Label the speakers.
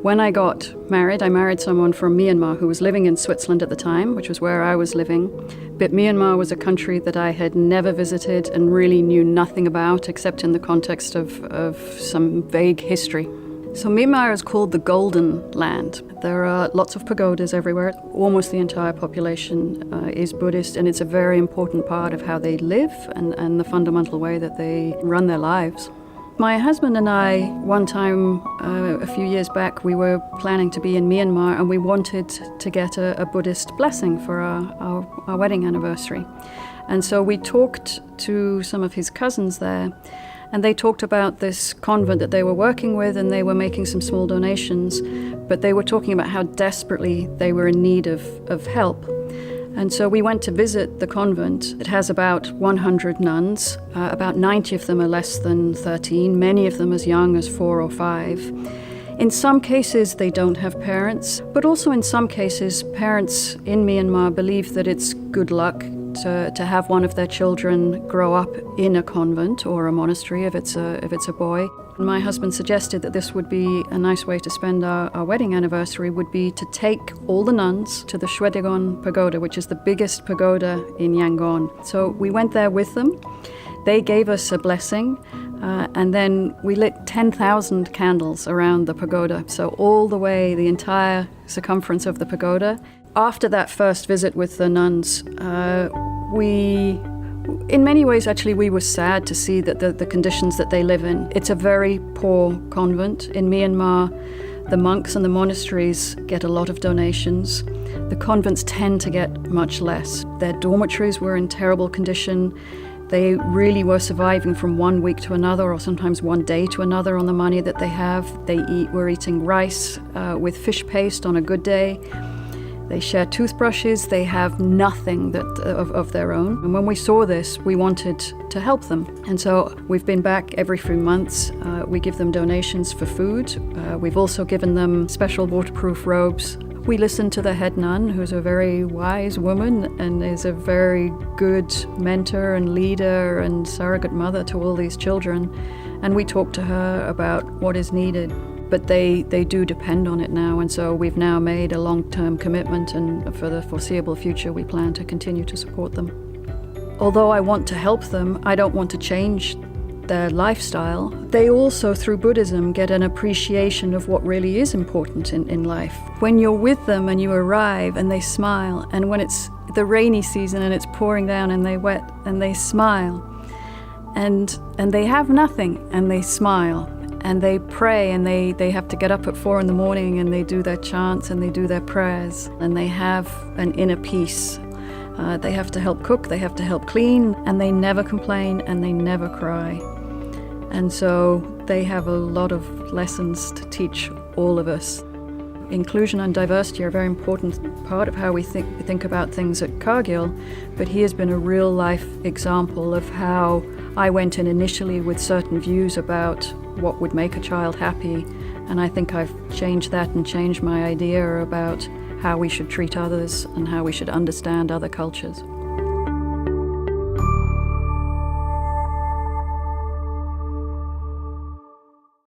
Speaker 1: When I got married, I married someone from Myanmar who was living in Switzerland at the time, which was where I was living. But Myanmar was a country that I had never visited and really knew nothing about, except in the context of some vague history. So Myanmar is called the Golden Land. There are lots of pagodas everywhere. Almost the entire population is Buddhist, and it's a very important part of how they live and the fundamental way that they run their lives. My husband and I, one time a few years back, we were planning to be in Myanmar, and we wanted to get a Buddhist blessing for our wedding anniversary. And so we talked to some of his cousins there, and they talked about this convent that they were working with, and they were making some small donations, but they were talking about how desperately they were in need of help. And so we went to visit the convent. It has about 100 nuns. About 90 of them are less than 13, many of them as young as 4 or 5. In some cases, they don't have parents, but also in some cases, parents in Myanmar believe that it's good luck to have one of their children grow up in a convent or a monastery if it's a boy. My husband suggested that this would be a nice way to spend our wedding anniversary, would be to take all the nuns to the Shwedagon Pagoda, which is the biggest pagoda in Yangon. So we went there with them. They gave us a blessing, and then we lit 10,000 candles around the pagoda, so all the way, the entire circumference of the pagoda. After that first visit with the nuns, in many ways, actually, we were sad to see that the conditions that they live in. It's a very poor convent. In Myanmar, the monks and the monasteries get a lot of donations. The convents tend to get much less. Their dormitories were in terrible condition. They really were surviving from one week to another, or sometimes one day to another on the money that they have. We're eating rice with fish paste on a good day. They share toothbrushes. They have nothing of their own. And when we saw this, we wanted to help them. And so we've been back every few months. We give them donations for food. We've also given them special waterproof robes. We listen to the head nun, who's a very wise woman and is a very good mentor and leader and surrogate mother to all these children. And we talk to her about what is needed. But they do depend on it now, and so we've now made a long-term commitment, and for the foreseeable future we plan to continue to support them. Although I want to help them, I don't want to change their lifestyle. They also, through Buddhism, get an appreciation of what really is important in life. When you're with them and you arrive and they smile, and when it's the rainy season and it's pouring down and they're wet and they smile, and they have nothing and they smile, and they pray, and they have to get up at 4 a.m, and they do their chants and they do their prayers, and they have an inner peace. They have to help cook, they have to help clean, and they never complain and they never cry. And so they have a lot of lessons to teach all of us. Inclusion and diversity are a very important part of how we think about things at Cargill, but he has been a real-life example of how I went in initially with certain views about what would make a child happy, and I think I've changed that and changed my idea about how we should treat others and how we should understand other cultures.